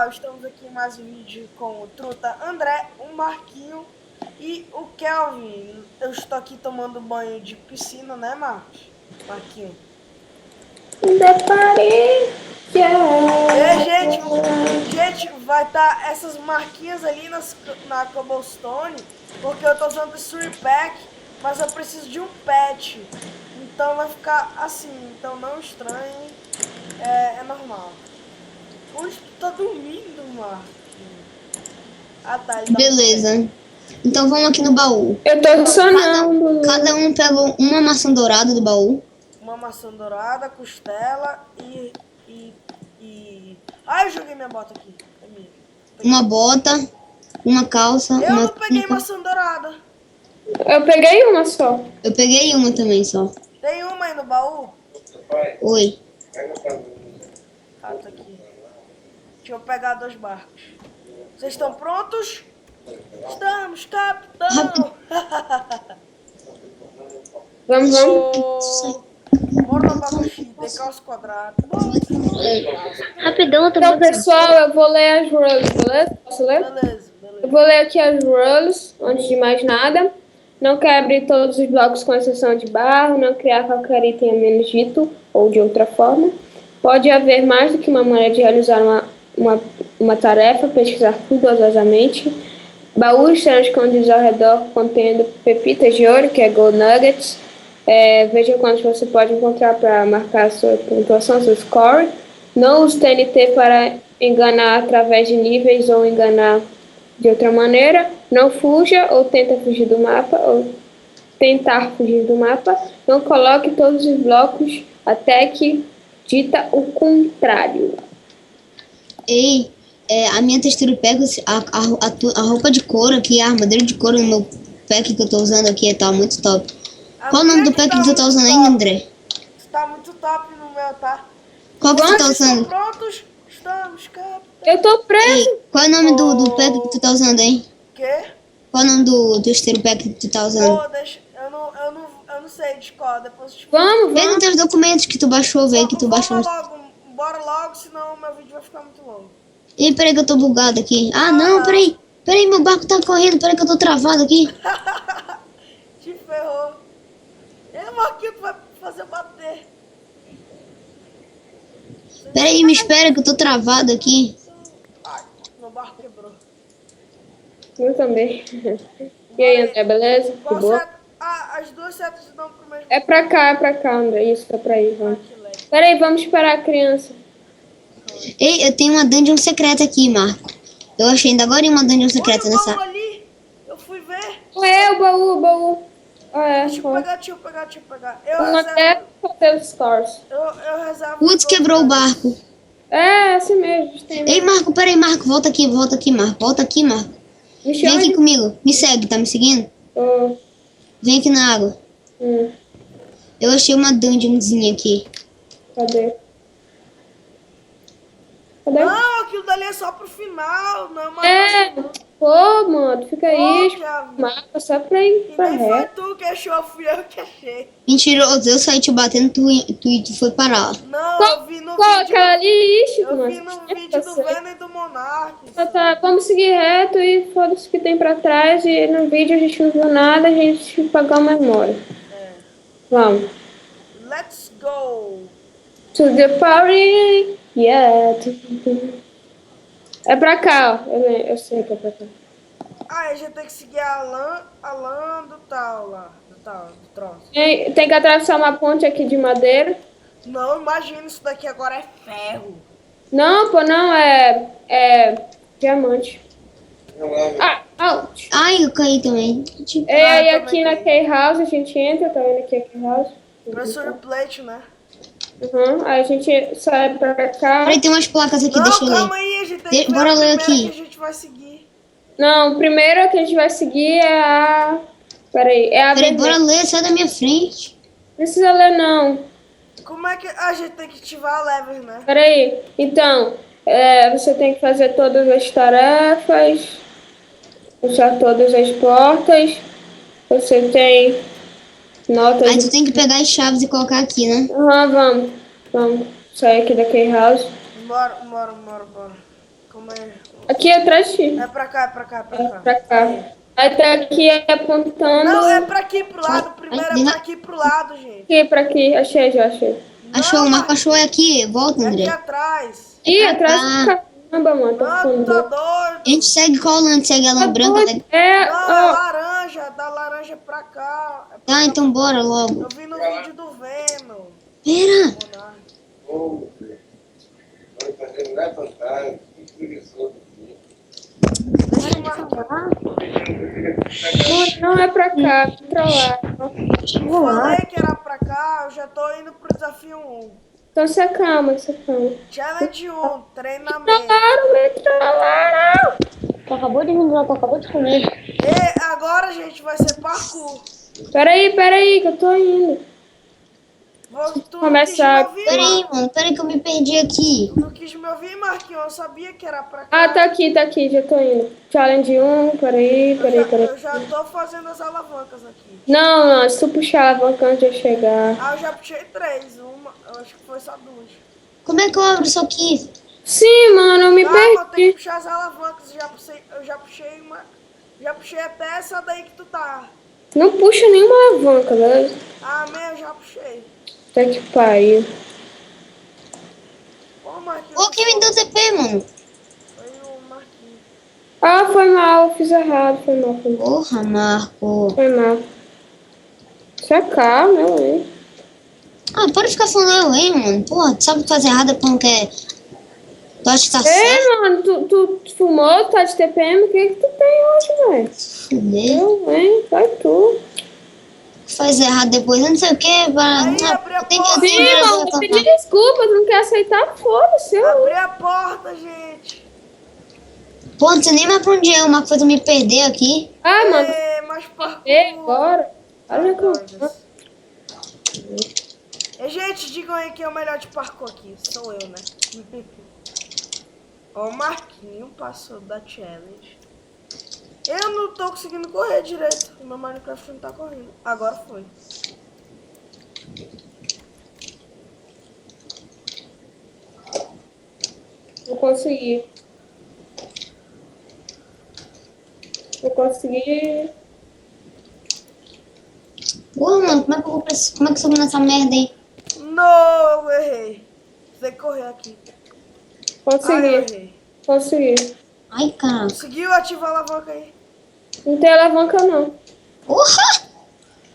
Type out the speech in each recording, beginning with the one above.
pessoal, estamos aqui em mais um vídeo com o Truta, André, o Marquinho e o Kelvin. Eu estou aqui tomando banho de piscina, né, Marquinho? Gente, vai estar essas marquinhas ali na cobblestone, porque eu tô usando o Stream Pack, mas eu preciso de um patch. Então vai ficar assim, então não estranhem, é normal. Onde tu tá dormindo, Marquinho? Ah tá, ele Beleza. Então vamos aqui no baú. Eu tô sonando. Cada um pega uma maçã dourada do baú. uma maçã dourada, costela Ai, eu joguei minha bota aqui. É minha. Uma bota, uma calça, Eu uma não peguei túnica. maçã dourada. Eu peguei uma só. Eu peguei uma também só. Tem uma aí no baú? Oi. Ah, tá aqui. Deixa eu pegar 2 barcos. Vocês estão prontos? Estamos, capitão! Vamos. Oh, bora no abacaxi, decalço quadrado. Rapidão, Então, pessoal, eu vou ler as rules, beleza? Posso ler? Beleza. Eu vou ler aqui as rules, antes de mais nada. Não quebre todos os blocos com exceção de barro, não criar qualquer item a menos dito ou de outra forma. Pode haver mais do que uma maneira de realizar uma tarefa, pesquisar cuidadosamente. Baús serão escondidos ao redor contendo pepitas de ouro, que é Gold Nuggets. Veja quantos você pode encontrar para marcar a sua pontuação, seu score. Não use TNT para enganar através de níveis ou enganar de outra maneira. Não fuja ou tenta fugir do mapa ou tentar fugir do mapa. Não coloque todos os blocos até que dita o contrário. Ei, a minha textura pega a roupa de couro aqui, a armadura de couro no meu pack que eu tô usando aqui, tá muito top. Qual o nome do pack que tu tá usando ainda, André? Tá muito top no meu, tá? Qual que tu tá Estão usando? prontos? Estamos, capitão. Eu tô preso. Ei, qual é o nome do pack que tu tá usando, hein? Quê? Qual é o nome do textura pack que tu tá usando? Pô, deixa... Eu não sei de qual, depois eu te Vamos. Vê nos teus documentos que tu baixou, vê que tu baixou. Bora logo, senão meu vídeo vai ficar muito longo. Ih, peraí que eu tô bugado aqui. Ah, não, peraí. Peraí, meu barco tá correndo, peraí que eu tô travado aqui. Te ferrou. Ei, Marquinhos, tu vai fazer bater. Peraí, me espera que eu tô travado aqui. Ai, meu barco quebrou. Eu também. E aí, André, beleza? Qual De boa? seta? Ah, as duas setas dão pro mesmo. É pra cá, André. Isso, é pra ir, vamos. Que legal. Peraí, vamos esperar a criança. Ei, eu tenho uma dungeon secreta aqui, Marco. Eu achei ainda agora uma dungeon secreta Olha o baú nessa. ali. Eu fui ver. É, o baú. Deixa eu pegar. Eu Vamos até reservo. fazer os scores. Eu reservo. Putz, quebrou o barco. É, assim mesmo. Tem Ei, Marco, peraí, Marco, volta aqui, Marco. Volta aqui, Marco. Me Vem chama aqui de... comigo. Me segue, tá me seguindo? Oh, Vem aqui na água. Eu achei uma dungeonzinha aqui. cadê? Não, aquilo dali é só pro final. Não, mas. É, pô, mano, fica aí. Kelvin. Mapa só pra ir E pra nem foi ré. tu que achou, fui eu que achei. Mentiroso, eu saí te batendo, tu foi parar lá. Não, eu vi no Pô, vídeo. aquela ali, ixi, Eu mano. vi no vídeo do Venom e do Monark. Tá, vamos seguir reto e foda-se o que tem pra trás. E no vídeo a gente não viu nada, a gente pagou a memória. Vamos. Let's go. To the party, yeah. É pra cá, ó. Eu sei que é pra cá. Ah, a gente tem que seguir a lã do tal lá. Do troço. Tem que atravessar uma ponte aqui de madeira. Não, imagina, isso daqui agora é ferro. Não, pô, não, é diamante. Out. Ai, eu caí também. Aí eu aqui também na caí. Key House a gente entra, tá vendo aqui a Key House? Professor Plate, né? Aí a gente sai pra cá. Peraí, tem umas placas aqui, Não, deixa eu calma ler. aí, a gente tem que ver Bora a ler primeira aqui. que a gente vai seguir. Não, o primeiro que a gente vai seguir é a... Peraí, é a Peraí, vermelha. bora ler, sai da minha frente. Não precisa ler, não. Como é que a gente tem que ativar levers, né? Peraí, então, você tem que fazer todas as tarefas, fechar todas as portas, você tem notas... Aí tu tem que pegar as chaves e colocar aqui, né? Vamos sair aqui da Key House. Bora. Como é? Aqui atrás de ti. É pra cá, é pra cá, é pra cá. Pra cá. Aí tá aqui apontando. Não, é pra aqui pro lado. Primeiro é pra aqui pro lado, gente. Aqui, pra aqui. Achei, já achei. Achou, Não, o Marco achou aqui. Volta, é aqui André. atrás. Ih, Ah, atrás tá. do caramba, mano. Tô Não, tu ficando tá doido. doido. A gente segue qual lã? A gente segue a lã branca, né? É, Não, é ó. laranja. Da laranja pra cá. É pra Tá, cá. então bora logo. Eu vi no vídeo do Venom. Pera. Deixa eu marcar. Não é pra cá, pra lá. Falei que era pra cá, eu já tô indo pro desafio 1. Então se acalma, se acalma. Challenge 1, treinamento. Claro, me tralaram. Tu acabou de vir lá, tu acabou de comer. E agora, gente, vai ser parkour. Peraí, que eu tô indo. Tu Começar. não quis me ouvir, Pera aí, mano. Pera aí que eu me perdi aqui. Tu não quis me ouvir, Marquinhos? Eu sabia que era pra cá. Ah, tá aqui, já tô indo. Challenge 1, peraí. Eu já tô fazendo as alavancas aqui. Não, se tu puxar a alavanca antes de eu chegar. Ah, eu já puxei 3. Uma, eu acho que foi só 2. Como é que eu abro isso aqui? Sim, mano, eu me Calma, eu tenho que perdi. puxar as alavancas. Eu já puxei uma. Já puxei até essa daí que tu tá. Não puxa nenhuma alavanca, velho. Ah, eu já puxei. Tá que pariu. Ô, Marquinhos. Ô, quem me deu TP, mano? Foi o Marquinhos. Ah, foi mal, eu fiz errado, foi mal. Porra, Marco. Foi mal. Se acalma, meu, hein? Ah, para de ficar falando eu, hein, mano. Porra, tu sabe fazer errado porque não quer. Tu acha que tá certo? Ei, mano, tu fumou, tá de TPM? O que tu tem hoje, velho? Fuder. Eu, hein? Vai tu. Faz errado depois, eu não sei o que. Aí, Ah, abre a eu tenho que porta. Sim, atender mano, essa pedir desculpa, tu não quer aceitar? Foda-se. Abri a porta, gente. Pô, não sei nem mais pra onde é. O Marco fez eu me perder aqui. Ah, mano, Mas parkour. ei, agora. Olha que eu... E, gente, digam aí quem é o melhor de parkour aqui. Sou eu, né? Ó, o Marquinho passou da challenge. Eu não tô conseguindo correr direito. O meu Minecraft não tá correndo. Agora foi. Vou conseguir. Vou conseguir. Porra, mano, como é que eu vou como é que eu subo nessa merda aí? Não, eu errei. Tem que correr aqui. Ah, eu Consegui. errei. Consegui. Ai, cara. Conseguiu ativar a alavanca aí? Não tem alavanca, não. Porra!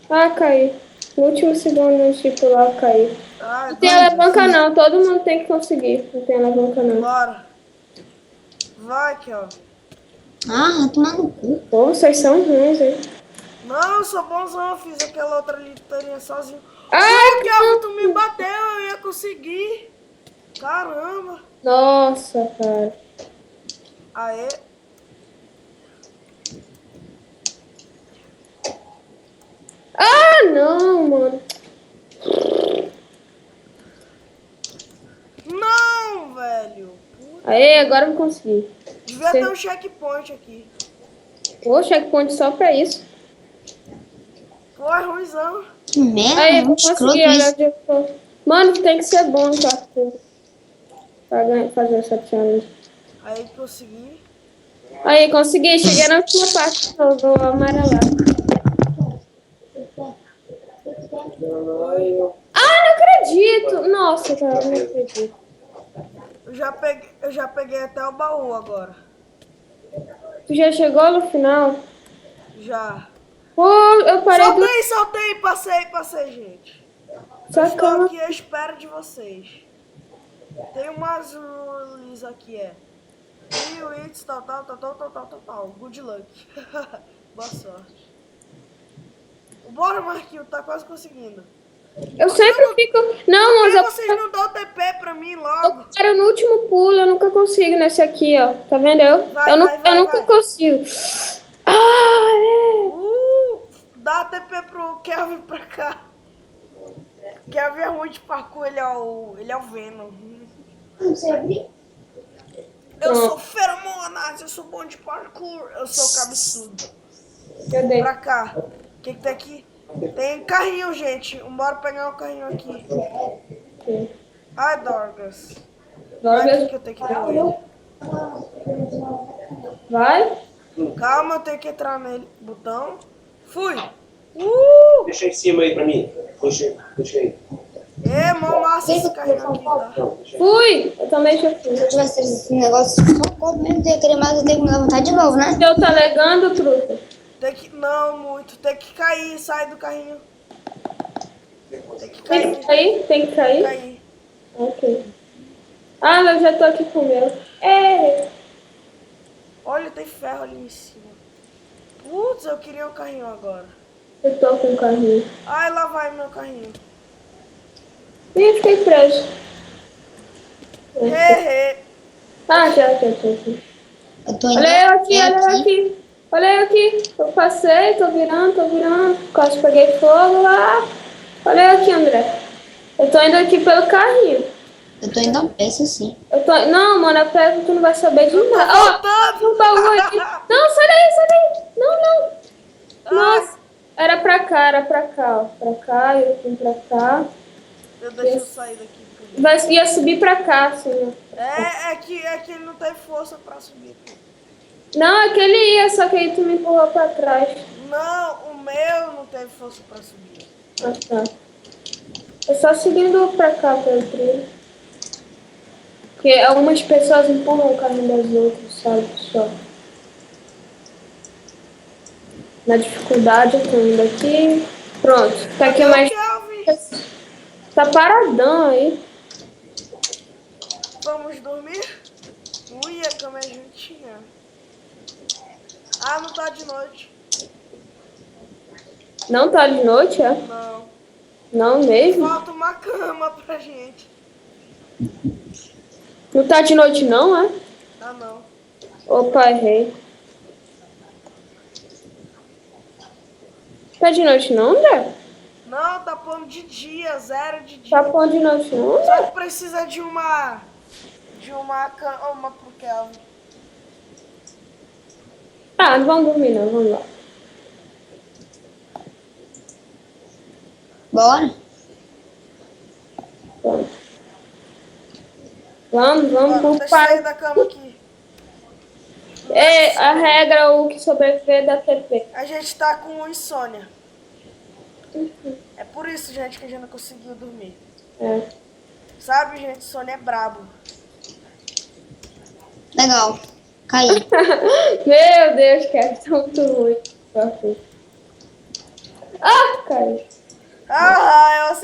Ah, caí. No último segundo, antes de pular, eu caí. Ah, Não tem alavanca, não. Todo mundo tem que conseguir. Não tem alavanca, não. Bora. Vai, Kelvin. Ah, tomar no cu. Pô, vocês são ruins, hein? Não, eu sou bonzão. Eu fiz aquela outra litaria sozinho. Ai, Kelvin, tu me bateu. Eu ia conseguir. Caramba. nossa, cara. Aê. Ah, não, mano. Não, velho. Aê, agora eu consegui. Devia ter um checkpoint aqui. Pô, checkpoint só pra isso. Pô, é ruimzão. Que merda, Aí, vou muito escroto conseguir, olha isso. onde eu tô. Mano, tem que ser bom, tá? Pra fazer essa challenge. Aí consegui. Aí, consegui. Cheguei na última parte do amarelado. Ah, não acredito! Nossa, cara, não acredito. Eu já peguei até o baú agora. Tu já chegou no final? Já. Pô, eu parei do... Soltei, passei, gente. Só Eu que estou eu não... aqui à espera de vocês. Tem umas rules aqui, You eats, tal. Good luck. Boa sorte. Bora, Marquinhos, tá quase conseguindo. Eu sempre fico... Não, Por mas que eu... vocês não dão TP pra mim Eu logo? paro no último pulo, eu nunca consigo nesse aqui, ó. Tá vendo? Eu nunca consigo. Ah, é. Dá TP pro Kelvin pra cá. Kelvin é ruim de parkour, ele é o Venom. Não sei abrir? Eu sou feromonas, eu sou bom de parkour. Eu sou cabeçudo. Eu dei. Pra cá. O que tem aqui? Tem carrinho, gente. Bora pegar um carrinho aqui. Ai, Dorgas. Vai aqui que eu tenho que ir com ele. Vai. Calma, eu tenho que entrar nele. Botão. Fui. Deixa em cima aí pra mim. Deixa aí. Mó massa esse carrinho aqui, tá? Não, deixa aí. Fui. Eu também já fui. Se eu tivesse esse negócio só pode mesmo ter querer mais, eu tenho que me levantar de novo, né? O teu tá legando, truta? Tem que... Não, muito. Tem que cair. Sai do carrinho. Tem que Tem cair. que cair? Tem que cair? Cair. Ok. Ah, eu já tô aqui com o meu. É. Olha, tem ferro ali em cima. Putz, eu queria um carrinho agora. Eu tô com o carrinho. Ai, lá vai meu carrinho. Ih, fiquei preso. Hehe. Ah, já tô aqui. Eu tô indo Olha eu aqui, até olha eu aqui. Olha eu aqui. Eu passei, tô virando. Quase peguei fogo lá. Olha eu aqui, André. Eu tô indo aqui pelo carrinho. Eu tô indo a peça, sim. Não, mano, a pé tu não vai saber de nada. Ó, Voltando. um baú aqui. Não, sai daí. Não. Nossa. Era pra cá, ó. Pra cá, eu vim pra cá. Deixa eu sair daqui. Ia subir pra cá, assim, ó. É que ele não tem força pra subir. Não, aquele ia, só que aí tu me empurrou pra trás. Não, o meu não teve força pra subir. Ah, tá. É só seguindo pra cá, pelo trilho. Porque algumas pessoas empurram o carrinho das outras, sabe? Só. Na dificuldade, eu tô indo aqui. Pronto. Tá aqui mais. Kelvin, Tá paradão aí. vamos dormir? Ui, a cama é juntinha. Ah, não tá de noite. Não tá de noite, é? Não. Não mesmo? Falta uma cama pra gente. Não tá de noite, não, é? Ah, não. Opa, errei. Tá de noite, não, André? Não, tá pondo de dia, 0 de dia. Tá pondo de noite, não? Só que precisa de uma cama pro Kelvin. Ah, não vamos dormir, não. Vamos lá. Bora? Vamos Deixa eu sair da cama aqui. É a regra, o que sobreviver da TP. A gente tá com insônia. É por isso, gente, que a gente não conseguiu dormir. É. Sabe, gente, insônia é brabo. Legal. Caí. Meu Deus, cara, tá muito ruim. Ah, caiu. Ah, eu